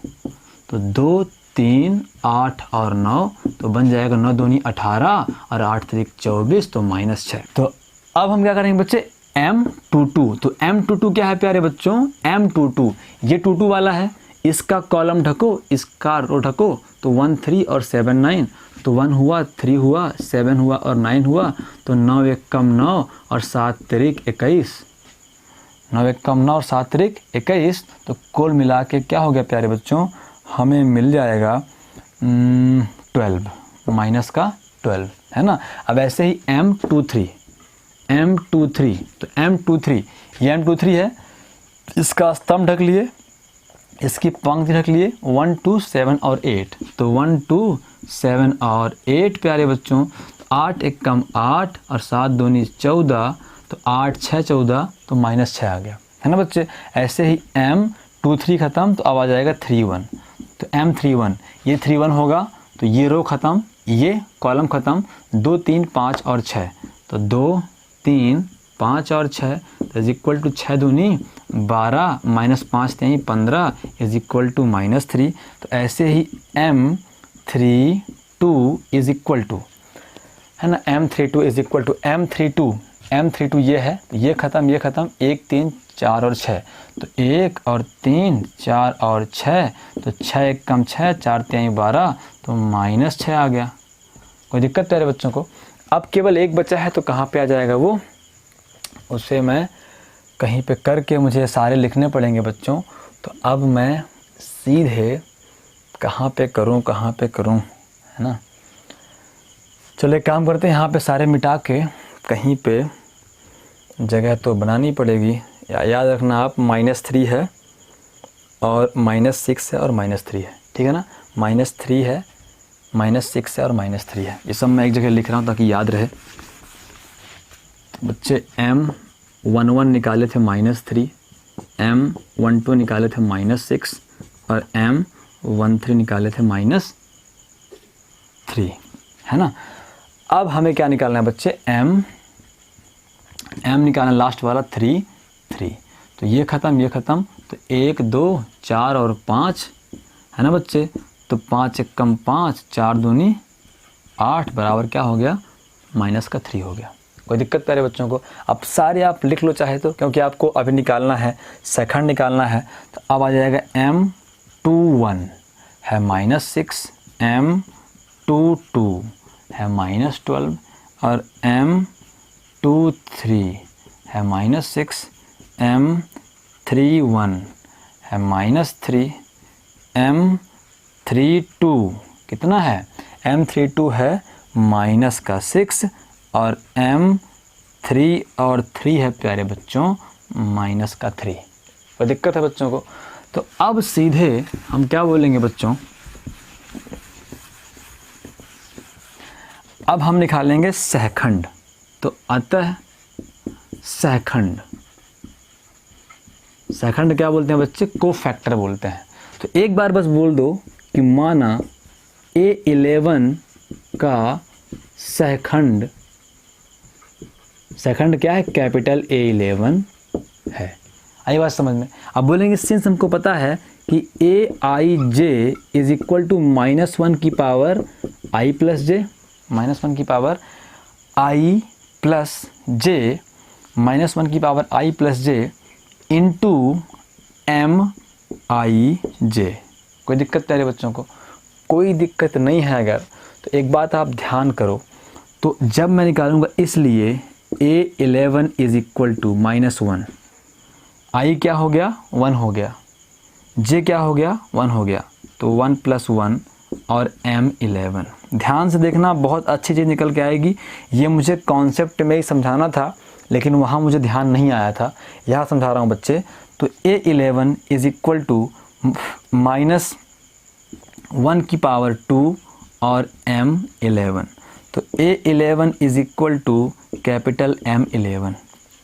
तो 2, 3, 8 और 9, तो बन जाएगा 9 दूनी 18 और 8 3 24, तो -6। तो अब हम क्या करेंगे बच्चे, M22। तो M22 क्या है प्यारे बच्चों, M22 ये 22 वाला है, इसका कॉलम ढको, इसका रो ढको, तो 1 3 और 7 9, तो 1 हुआ, 3 हुआ, 7 हुआ और 9 हुआ, तो 9 1 कम 9 और 7 3 21, 9 1 कम 9 और 7 3 21, तो कुल मिला के क्या हो गया प्यारे बच्चों, हमें मिल जाएगा 12, माइनस का 12, है ना। अब ऐसे ही M23, तो M23 ये M23 है, इसका स्तंभ ढक लिए, इसकी पंक्ति ढक लिए, 1 2 7 और 8, तो 1 2 7 और 8 प्यारे बच्चों, 8 1 कम 8 और 7 दूनी 14, तो 8 6 14, तो -6 आ गया, है ना बच्चे। ऐसे ही M23 ख़त्म, तो अब आ जाएगा 31, तो M31 ये 31 होगा, तो ये रो ख़त्म, ये कॉलम ख़त्म, 2 3 5 और 6, तो 2 3 5 और 6 इज इक्वल टू 6 दूनी 12 -5 3 15 इज इक्वल टू -3। तो ऐसे ही M32 इज इक्वल टू, है ना, M32 is equal to M32 ये है, ये ख़त्म, 1 3 4 और 6, तो 1 और 3 4 और 6, तो 6 1 कम 6 4 3 12, तो -6 आ गया। कोई दिक्कत तेरे बच्चों को। अब केवल एक बचा है, तो कहाँ पे आ जाएगा वो, उसे मैं कहीं पे करके मुझे सारे लिखने पड़ेंगे बच्चों। तो अब मैं सीधे कहाँ पे करूँ, है ना। चलो एक काम करते हैं, यहाँ पे सारे मिटा के कहीं पे जगह तो बनानी पड़ेगी। याद रखना आप, -3 है और -6 है और -3 है, ठीक है ना। -3 है, -6 है और -3 है, ये सब मैं एक जगह लिख रहा हूँ ताकि याद रहे। बच्चे M11 निकाले थे -3, M12 निकाले थे -6 और M13 निकाले थे -3, है ना। अब हमें क्या निकालना है बच्चे, M निकालना लास्ट वाला 3, तो ये ख़त्म, तो 1 2 4 और 5, है ना बच्चे। तो 5 1 कम 5, 4 दूनी 8 बराबर क्या हो गया, -3 हो गया। कोई दिक्कत प्यारे बच्चों को। अब सारे आप लिख लो चाहे तो, क्योंकि आपको अभी निकालना है, सेकंड निकालना है। तो अब आ जाएगा M21 है -6, M22 है -12 और M23 है -6, M31 है -3, M32 कितना है, M32 है -6 और M3 और 3 है प्यारे बच्चों -3। कोई दिक्कत है बच्चों को। तो अब सीधे हम क्या बोलेंगे बच्चों, अब हम निकालेंगे सहखंड। तो अतः सहखंड क्या बोलते हैं बच्चे, कोफैक्टर बोलते हैं। तो एक बार बस बोल दो कि माना A11 का सहखंड क्या है, कैपिटल A11 है। आई बात समझ में। अब बोलेंगे सिंस हमको पता है कि AIJ इज इक्वल टू -1 की पावर I प्लस जे, -1 की पावर I प्लस जे, -1 की power I plus J into MIJ। कोई दिक्कत तेरे बच्चों को, कोई दिक्कत नहीं है। अगर तो एक बात आप ध्यान करो, तो जब मैं निकालूंगा, इसलिए A11 is equal to -1, I क्या हो गया, 1 हो गया, J क्या हो गया, 1 हो गया, तो 1 + 1 और M11। ध्यान से देखना, बहुत अच्छी चीज़ निकल के आएगी। ये मुझे कॉन्सेप्ट में ही समझाना था, लेकिन वहाँ मुझे ध्यान नहीं आया था, यहाँ समझा रहा हूँ बच्चे। तो A11 इज इक्वल टू -1 की पावर 2 और M11, तो A11 is equal to capital M11।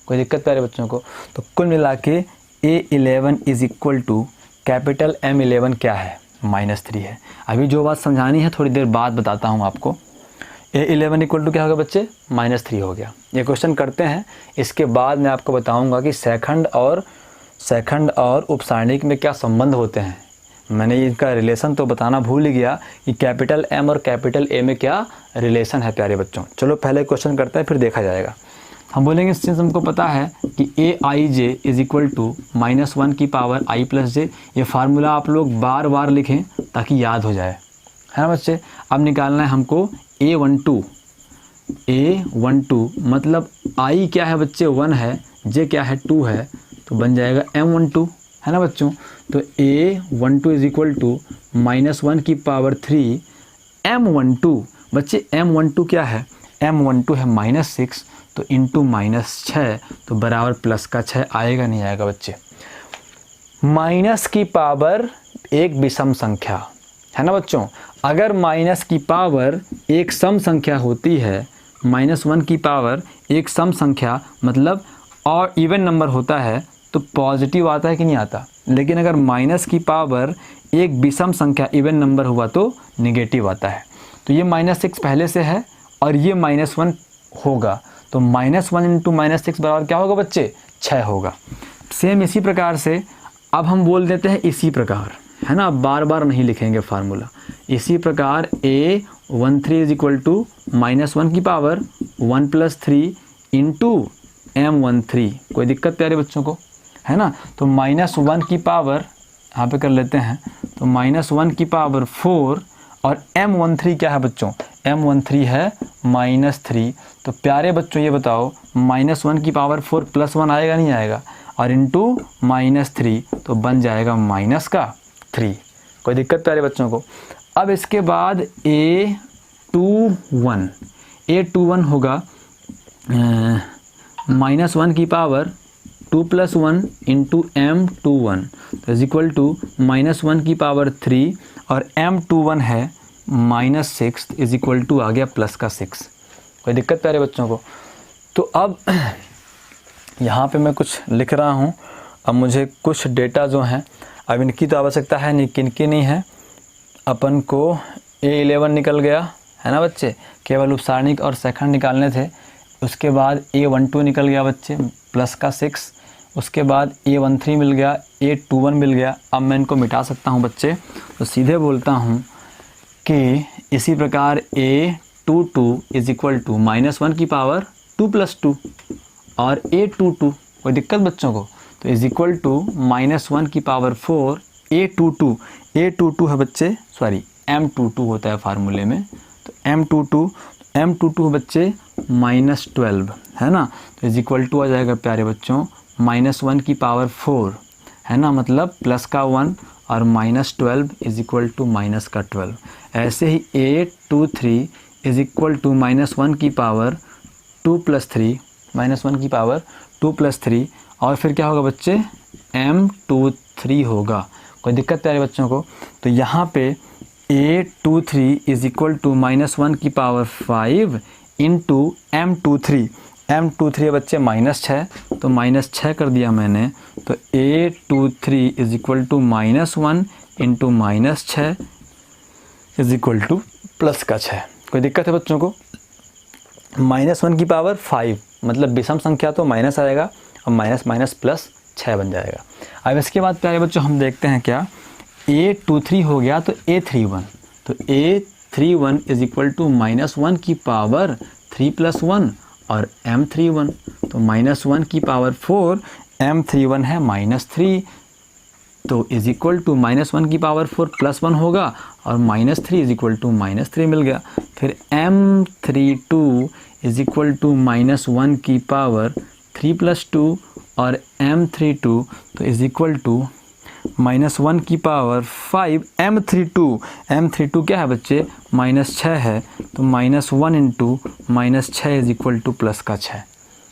कोई दिक्कत प्यारे बच्चों को। तो कुल मिला के A11 is equal to capital M11 क्या है, -3 है। अभी जो बात समझानी है थोड़ी देर बाद बताता हूँ आपको। A11 इक्वल टू क्या होगा बच्चे, -3 हो गया। ये क्वेश्चन करते हैं, इसके बाद मैं आपको बताऊंगा कि सहखंड और उपसारणिक में क्या संबंध होते हैं। मैंने इनका रिलेशन तो बताना भूल ही गया कि कैपिटल M और कैपिटल A में क्या रिलेशन है प्यारे बच्चों। चलो पहले क्वेश्चन करते हैं, फिर देखा जाएगा। हम बोलेंगे सिंस हमको पता है कि AIJ इज इक्वल टू -1 की पावर I प्लस जे। ये फार्मूला आप लोग बार बार लिखें ताकि याद हो जाए, है ना बच्चे। अब निकालना है हमको A12 मतलब I क्या है बच्चे 1 है, J क्या है 2 है, तो बन जाएगा M12, है ना बच्चों। तो A12 इज इक्वल टू -1 की पावर 3 M12। बच्चे M12 क्या है, M12 है -6, तो इंटू -6 तो बराबर प्लस का 6 आएगा नहीं आएगा बच्चे। माइनस की पावर एक विषम संख्या, है ना बच्चों। अगर माइनस की पावर एक सम संख्या होती है, -1 की पावर एक सम संख्या मतलब और इवन नंबर होता है तो पॉजिटिव आता है कि नहीं आता। लेकिन अगर माइनस की पावर एक विषम संख्या इवन नंबर हुआ तो निगेटिव आता है। तो ये -6 पहले से है और ये -1 होगा, तो -1 इंटू -6 बराबर क्या होगा बच्चे, 6 होगा। सेम इसी प्रकार से अब हम बोल देते हैं इसी प्रकार, है ना, बार बार नहीं लिखेंगे फार्मूला। इसी प्रकार A13 इज इक्वल टू -1 की पावर 1 + 3 इंटू M13। कोई दिक्कत प्यारे बच्चों को, है ना। तो -1 की पावर यहाँ पे कर लेते हैं, तो -1 की पावर 4 और M13 क्या है बच्चों, M13 है -3। तो प्यारे बच्चों ये बताओ -1 की पावर 4 + 1 आएगा नहीं आएगा, और इंटू -3 तो बन जाएगा -3। कोई दिक्कत प्यारे बच्चों को। अब इसके बाद A21 होगा -1 की पावर 2 + 1 इंटू M21 तो इज इक्वल टू -1 की पावर 3 और M21 है -6 इज इक्वल टू आ गया प्लस का 6। कोई दिक्कत प्यारे बच्चों को। तो अब यहाँ पे मैं कुछ लिख रहा हूँ। अब मुझे कुछ डेटा जो हैं अब इनकी तो आवश्यकता है नहीं, किनकी नहीं है। अपन को A11 निकल गया, है ना बच्चे, केवल उपसारणिक और सेकंड निकालने थे। उसके बाद A12 निकल गया बच्चे प्लस का 6। उसके बाद A13 मिल गया, A21 मिल गया। अब मैं इनको मिटा सकता हूँ बच्चे, तो सीधे बोलता हूँ कि इसी प्रकार A22 इज इक्वल टू -1 की पावर 2 + 2 और A22। कोई दिक्कत बच्चों को, तो इज इक्वल टू -1 की पावर 4 A22 है बच्चे, सॉरी M22 होता है फार्मूले में। तो M22 बच्चे -12, है ना। तो इज इक्वल टू आ जाएगा प्यारे बच्चों -1 की पावर 4, है ना, मतलब प्लस का 1 और -12 इज इक्वल टू माइनस का 12। ऐसे ही A23 इज इक्वल टू -1 की पावर 2 + 3, -1 की पावर 2 + 3 और फिर क्या होगा बच्चे M23 होगा। कोई दिक्कत प्यारे बच्चों को। तो यहाँ पे A23 इज इक्वल टू -1 की पावर 5 इंटू M23 बच्चे -6, तो -6 कर दिया मैंने। तो A23 is equal to -1 into -6 is equal to plus का 6। कोई दिक्कत है बच्चों को। -1 की पावर 5 मतलब विषम संख्या तो माइनस आएगा और माइनस प्लस 6 बन जाएगा। अब इसके बाद प्यारे बच्चों हम देखते हैं क्या, A23 हो गया तो A31, तो A31 इज इक्वल टू -1 की पावर 3 + 1 और M31, तो -1 की पावर 4 M31 है -3, तो इज इक्वल टू -1 की पावर 4 + 1 होगा और -3 इज इक्वल टू -3 मिल गया। फिर M32 इज इक्वल टू -1 की पावर 3 + 2 और M32 तो इज इक्वल टू -1 की पावर 5 M32 क्या है बच्चे -6 है, तो -1 into -6 is equal to plus का 6।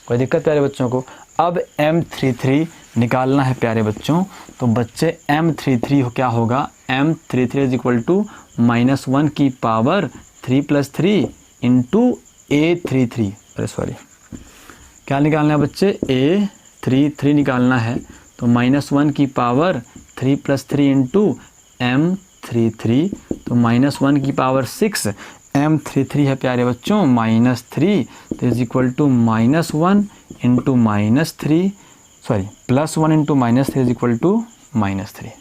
कोई दिक्कत प्यारे बच्चों को। अब M33 निकालना है प्यारे बच्चों, तो बच्चे M33 क्या होगा, M33 इज इक्वल टू -1 की पावर 3 + 3 इंटू A33, अरे सॉरी क्या निकालना है बच्चे, A33 निकालना है। तो -1 की पावर 3 + 3 इंटू M33, तो -1 की पावर 6 M33 है प्यारे बच्चों -3, तो is equal to -1 into -3 sorry +1 into -3 is equal to -3।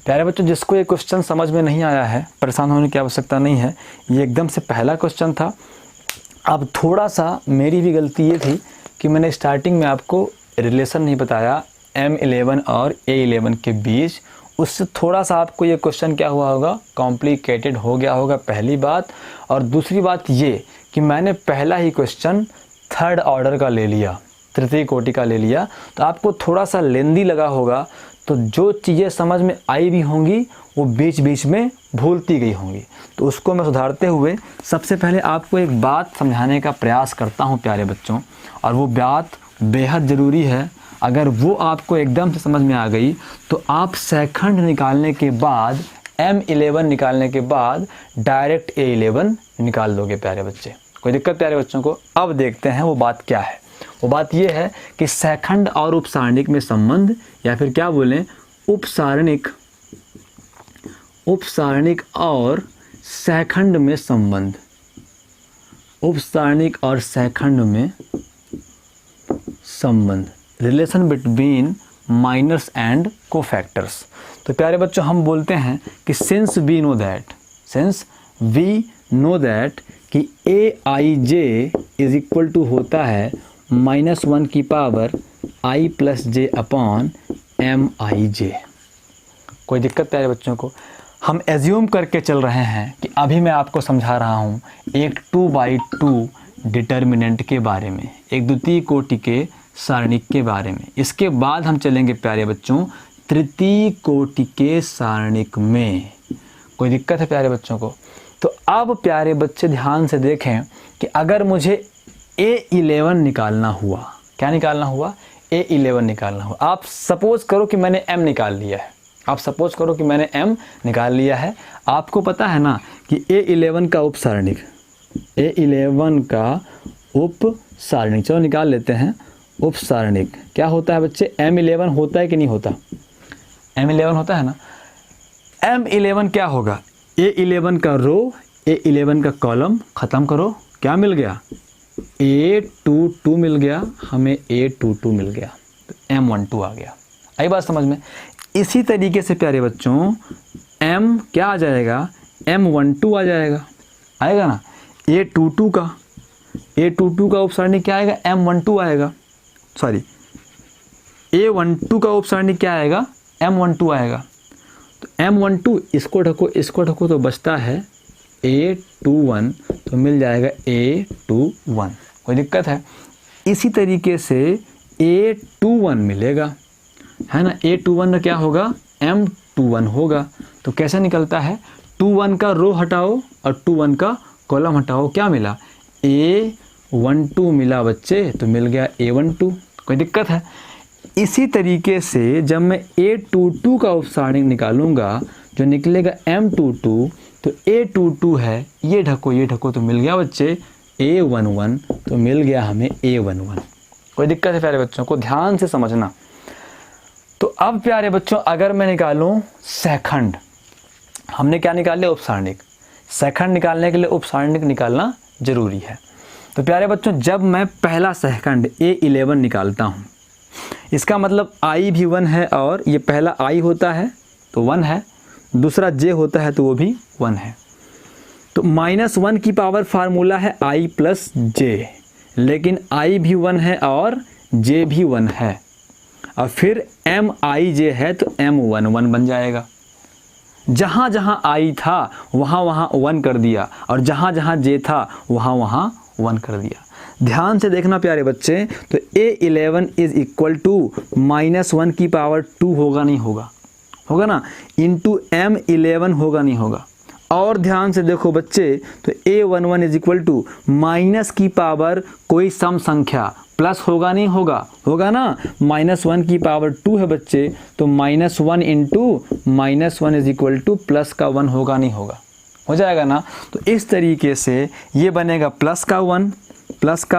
प्यारे बच्चों, जिसको ये क्वेश्चन समझ में नहीं आया है, परेशान होने की आवश्यकता नहीं है। ये एकदम से पहला क्वेश्चन था। अब थोड़ा सा मेरी भी गलती ये थी कि मैंने स्टार्टिंग में आपको रिलेशन नहीं बताया M11 और A11 के बीच। उससे थोड़ा सा आपको ये क्वेश्चन क्या हुआ होगा, कॉम्प्लिकेटेड हो गया होगा, पहली बात। और दूसरी बात ये कि मैंने पहला ही क्वेश्चन थर्ड ऑर्डर का ले लिया, तृतीय कोटि का ले लिया, तो आपको थोड़ा सा लेंदी लगा होगा। तो जो चीज़ें समझ में आई भी होंगी वो बीच बीच में भूलती गई होंगी। तो उसको मैं सुधारते हुए सबसे पहले आपको एक बात समझाने का प्रयास करता हूँ प्यारे बच्चों, और वो बात बेहद ज़रूरी है। अगर वो आपको एकदम से समझ में आ गई तो आप सेकंड निकालने के बाद, M11 निकालने के बाद डायरेक्ट A11 निकाल दोगे प्यारे बच्चे। कोई दिक्कत प्यारे बच्चों को? अब देखते हैं वो बात क्या है। वो बात ये है कि सेकंड और उपसारणिक में संबंध, या फिर क्या बोलें, उपसारणिक और सेकंड में संबंध, उपसारणिक और सेकंड में संबंध, relation between minors and cofactors. तो प्यारे बच्चों, हम बोलते हैं कि सिंस वी नो दैट कि AIJ इज इक्वल टू होता है -1 की power I + J upon MIJ। कोई दिक्कत प्यारे बच्चों को? हम एज्यूम करके चल रहे हैं कि अभी मैं आपको समझा रहा हूँ एक 2/2 डिटर्मिनेंट के बारे में, एक द्वितीय कोटि के सारणिक के बारे में। इसके बाद हम चलेंगे प्यारे बच्चों तृतीय कोटि के सारणिक में। कोई दिक्कत है प्यारे बच्चों को? तो अब प्यारे बच्चे ध्यान से देखें कि अगर मुझे A11 निकालना हुआ, क्या निकालना हुआ? A11 निकालना हुआ। आप सपोज करो कि मैंने M निकाल लिया है, आपको पता है ना कि A11 का उपसारणिक, चलो निकाल लेते हैं। उपसारणिक क्या होता है बच्चे? M11 होता है कि नहीं होता? M11 होता है ना। M11 क्या होगा? A11 का रो, A11 का कॉलम, ख़त्म करो, क्या मिल गया? A22 मिल गया, हमें A22 मिल गया, तो M12 आ गया। आई बात समझ में? इसी तरीके से प्यारे बच्चों M क्या आ जाएगा? M12 आ जाएगा, आएगा ना। A22 का उपसारणिक क्या आएगा? M12 आएगा। सॉरी, A12 का उपसारणिक क्या आएगा? M12 आएगा। तो M12 इसको ढको तो बचता है A21, तो मिल जाएगा A21। कोई दिक्कत है? इसी तरीके से A21 मिलेगा, है ना। A21 क्या होगा? M21 होगा। तो कैसे निकलता है? 21 का रो हटाओ और 21 का कॉलम हटाओ, क्या मिला? A12 मिला बच्चे, तो मिल गया A12। कोई दिक्कत है? इसी तरीके से जब मैं A22 का उपसारणिक निकालूंगा, जो निकलेगा M22, तो A22 है, ये ढको तो मिल गया बच्चे A11, तो मिल गया हमें A11। कोई दिक्कत है प्यारे बच्चों को? ध्यान से समझना। तो अब प्यारे बच्चों अगर मैं निकालूं सेकंड, हमने क्या निकाल लिया? उपसारणिक। सेकंड निकालने के लिए उपसारणिक निकालना जरूरी है। तो प्यारे बच्चों जब मैं पहला सेकंड A11 निकालता हूँ, इसका मतलब I भी 1 है, और ये पहला I होता है तो 1 है, दूसरा J होता है तो वो भी 1 है। तो -1 की पावर फार्मूला है I + J, लेकिन I भी 1 है और J भी 1 है, और फिर MIJ है तो M11 बन जाएगा। जहाँ जहाँ I था वहाँ वहाँ 1 कर दिया, और जहाँ जहाँ J था वहाँ वहाँ 1 कर दिया। ध्यान से देखना प्यारे बच्चे, तो A11 इज इक्वल टू -1 की पावर 2 होगा नहीं होगा? होगा ना, इंटू M11 होगा नहीं होगा? और ध्यान से देखो बच्चे, तो A11 is equal to minus की पावर कोई सम संख्या प्लस होगा नहीं होगा? होगा ना। -1 की पावर 2 है बच्चे, तो -1 into -1 is equal to plus का 1 होगा नहीं होगा? हो जाएगा ना। तो इस तरीके से ये बनेगा प्लस का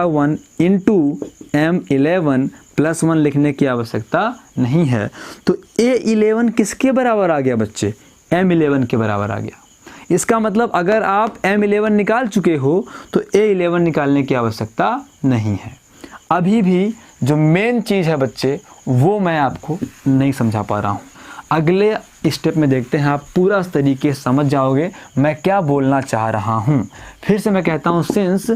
1 इंटू M11 +1 लिखने की आवश्यकता नहीं है। तो A11 किसके बराबर आ गया बच्चे? M11 के बराबर आ गया। इसका मतलब अगर आप M11 निकाल चुके हो तो A11 निकालने की आवश्यकता नहीं है। अभी भी जो मेन चीज़ है बच्चे वो मैं आपको नहीं समझा पा रहा हूँ। अगले स्टेप में देखते हैं, आप पूरा तरीके से समझ जाओगे मैं क्या बोलना चाह रहा हूँ। फिर से मैं कहता हूँ, सिंस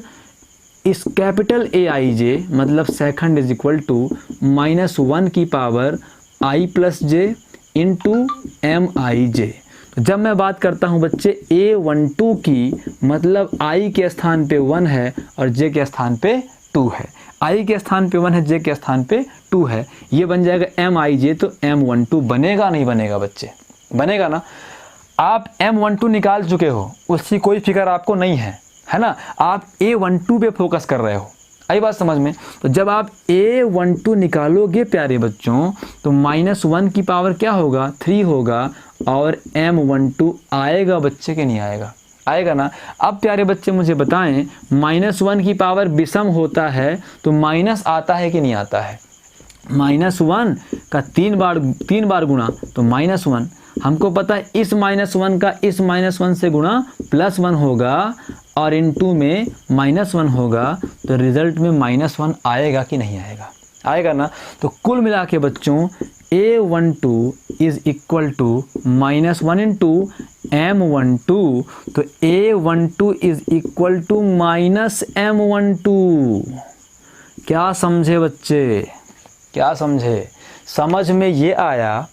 इस कैपिटल ए आई जे मतलब सेकंड इज इक्वल टू -1 की पावर आई प्लस जे इंटू एम आई जे। तो जब मैं बात करता हूँ बच्चे A12 की, मतलब I के स्थान पे 1 है और J के स्थान पे 2 है। I के स्थान पे 1 है, J के स्थान पे 2 है, ये बन जाएगा MIJ। तो M12 बनेगा नहीं बनेगा बच्चे? बनेगा ना। आप M12 निकाल चुके हो, उसकी कोई फिक्र आपको नहीं है, है ना। आप A12 पे फोकस कर रहे हो, आई बात समझ में। तो जब आप A12 निकालोगे प्यारे बच्चों, तो -1 की पावर क्या होगा? 3 होगा और M12 आएगा बच्चे के नहीं आएगा? आएगा ना। अब प्यारे बच्चे मुझे बताएं, -1 की पावर विषम होता है तो माइनस आता है कि नहीं आता है? -1 का 3 बार गुणा तो -1। हमको पता है इस -1 का इस -1 से गुणा +1 होगा और इनटू में -1 होगा, तो रिजल्ट में -1 आएगा कि नहीं आएगा? आएगा ना। तो कुल मिला के बच्चों A12 is equal to -1 into M12, तो A12 is equal to -M12। क्या समझे बच्चे? क्या समझे? समझ में ये आया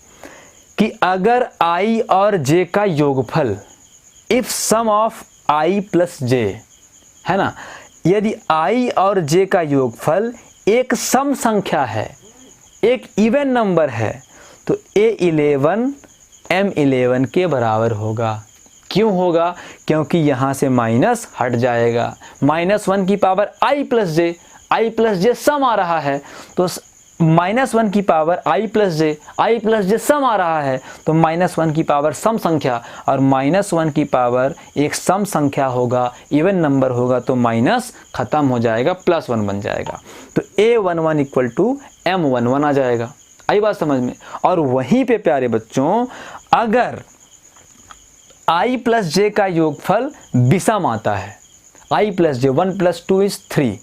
कि अगर I और J का योगफल, if sum of I plus J, है ना, यदि I और J का योगफल एक सम संख्या है, एक इवन नंबर है, तो A11 M11 के बराबर होगा। क्यों होगा? क्योंकि यहाँ से माइनस हट जाएगा। -1 की पावर I प्लस J सम आ रहा है, तो -1 की पावर I प्लस J सम आ रहा है, तो -1 की पावर सम संख्या, और -1 की पावर एक सम संख्या होगा, इवन नंबर होगा, तो माइनस खत्म हो जाएगा, +1 बन जाएगा। तो A11 इक्वल टू M11 आ जाएगा। आई बात समझ में। और वहीं पे प्यारे बच्चों, अगर I प्लस J का योगफल विषम आता है, I प्लस J 1 + 2 = 3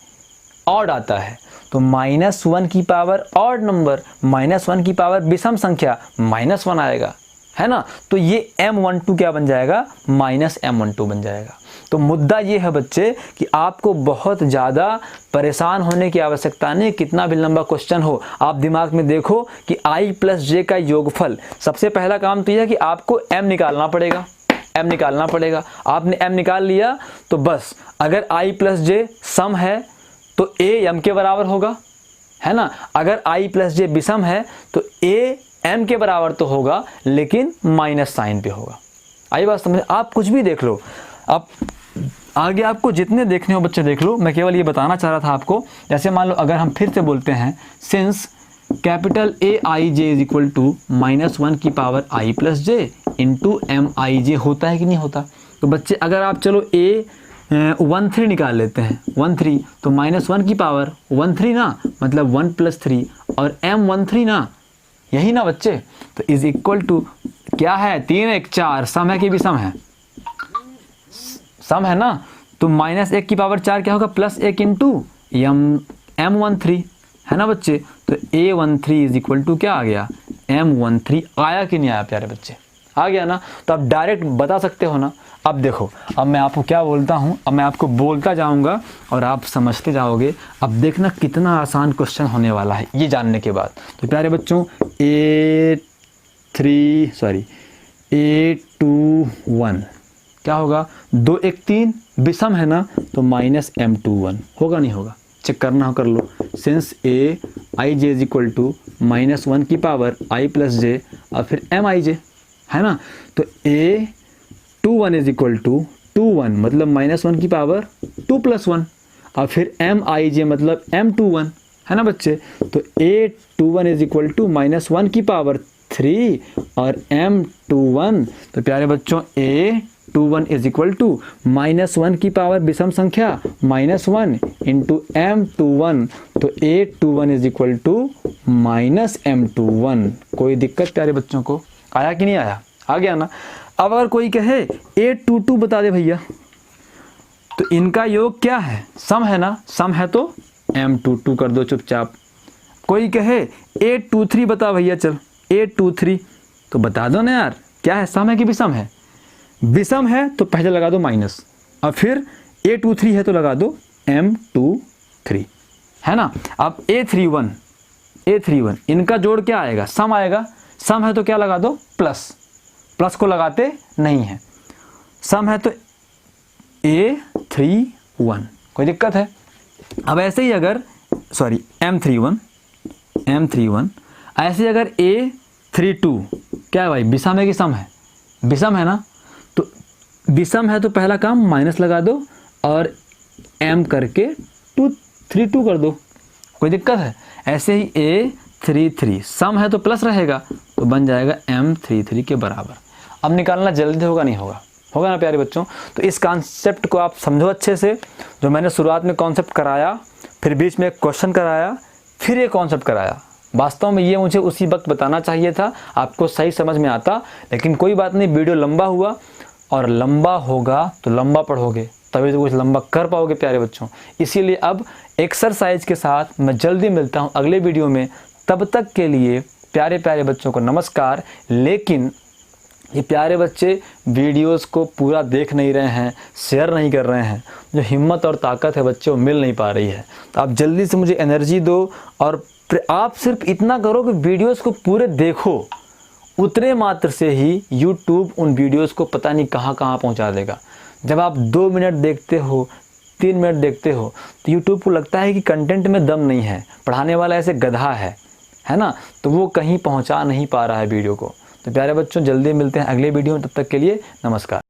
ऑड आता है, तो -1 की पावर ऑड नंबर, -1 की पावर विषम संख्या, -1 आएगा, है ना। तो ये M12 क्या बन जाएगा? -M12 बन जाएगा। तो मुद्दा ये है बच्चे कि आपको बहुत ज़्यादा परेशान होने की आवश्यकता नहीं। कितना भी लंबा क्वेश्चन हो, आप दिमाग में देखो कि I प्लस J का योगफल, सबसे पहला काम तो यह है कि आपको M निकालना पड़ेगा। M निकालना पड़ेगा। आपने M निकाल लिया तो बस, अगर I प्लस J सम है तो A M के बराबर होगा, है ना। अगर I प्लस J विषम है तो A M के बराबर तो होगा, लेकिन माइनस साइन पे होगा। आई बात समझ? आप कुछ भी देख लो, आप आगे आपको जितने देखने हो बच्चे देख लो। मैं केवल ये बताना चाह रहा था आपको। जैसे मान लो, अगर हम फिर से बोलते हैं, since capital AIJ is equal to -1 की power I plus J into MIJ होता है कि नहीं होता? तो बच्चे अगर आप चलो A13 निकाल लेते हैं, 13, तो -1 की पावर 13 ना, मतलब 1 + 3, और M13 ना, यही ना बच्चे। तो इज इक्वल टू क्या है? 3 1 4 सम है कि विषम है? सम है ना। तो -1 की पावर 4 क्या होगा? +1 इंटू M13, है ना बच्चे। तो A13 इज इक्वल टू क्या आ गया? M13 आया कि नहीं आया प्यारे बच्चे? आ गया ना। तो आप डायरेक्ट बता सकते हो ना। अब देखो, अब मैं आपको क्या बोलता हूँ, अब मैं आपको बोलता जाऊँगा और आप समझते जाओगे। अब देखना कितना आसान क्वेश्चन होने वाला है ये जानने के बाद। तो प्यारे बच्चों, A21 क्या होगा? 2 1 3 विषम है ना, तो -M21 होगा नहीं होगा? चेक करना हो कर लो। Since AIJ is equal to -1 की पावर I प्लस J और फिर MIJ, है ना। तो A21 इज इक्वल टू 21 मतलब -1 की पावर 2 + 1 और फिर MIJ मतलब M21, है ना बच्चे। तो A21 इज इक्वल टू -1 की पावर 3 और M21। तो प्यारे बच्चों, A21 इज इक्वल टू -1 की पावर विषम संख्या -1 इंटू M21। तो A21 is equal to -M21। कोई दिक्कत प्यारे बच्चों को? आया कि नहीं आया? आ गया ना। अब अगर कोई कहे A22 बता दे भैया, तो इनका योग क्या है? सम है ना। सम है तो M22 कर दो चुपचाप। कोई कहे A23 बता भैया, चल A23, तो बता दो ना यार, क्या है, सम है कि विषम है? विषम है तो पहले लगा दो माइनस, और फिर A23 है तो लगा दो M23, है ना। अब A31 इनका जोड़ क्या आएगा? सम आएगा। सम है तो क्या लगा दो? प्लस। प्लस को लगाते नहीं है। सम है तो A31, कोई दिक्कत है? अब ऐसे ही अगर M31 ऐसे अगर A32, क्या है भाई, विषम है कि सम है? विषम है ना, तो विषम है तो पहला काम माइनस लगा दो और M करके 32 कर दो, कोई दिक्कत है? ऐसे ही A33 सम है तो प्लस रहेगा, तो बन जाएगा M33 के बराबर। अब निकालना जल्दी होगा नहीं होगा? होगा ना प्यारे बच्चों। तो इस कॉन्सेप्ट को आप समझो अच्छे से, जो मैंने शुरुआत में कॉन्सेप्ट कराया, फिर बीच में एक क्वेश्चन कराया, फिर ये कॉन्सेप्ट कराया। वास्तव में ये मुझे उसी वक्त बताना चाहिए था, आपको सही समझ में आता, लेकिन कोई बात नहीं, वीडियो लंबा हुआ, और लंबा होगा तो लंबा पढ़ोगे, तभी तो कुछ लंबा कर पाओगे प्यारे बच्चों। इसीलिए अब एक्सरसाइज के साथ मैं जल्दी मिलता हूँ अगले वीडियो में। तब तक के लिए प्यारे प्यारे बच्चों को नमस्कार। लेकिन ये प्यारे बच्चे वीडियोस को पूरा देख नहीं रहे हैं, शेयर नहीं कर रहे हैं, जो हिम्मत और ताकत है बच्चे वो मिल नहीं पा रही है। तो आप जल्दी से मुझे एनर्जी दो, और आप सिर्फ इतना करो कि वीडियोस को पूरे देखो। उतने मात्र से ही YouTube उन वीडियोस को पता नहीं कहाँ कहाँ पहुँचा देगा। जब आप 2 मिनट देखते हो, 3 मिनट देखते हो, तो YouTube को लगता है कि कंटेंट में दम नहीं है, पढ़ाने वाला ऐसे गधा है ना, तो वो कहीं पहुँचा नहीं पा रहा है वीडियो को। तो प्यारे बच्चों, जल्दी मिलते हैं अगले वीडियो में, तब तक के लिए नमस्कार।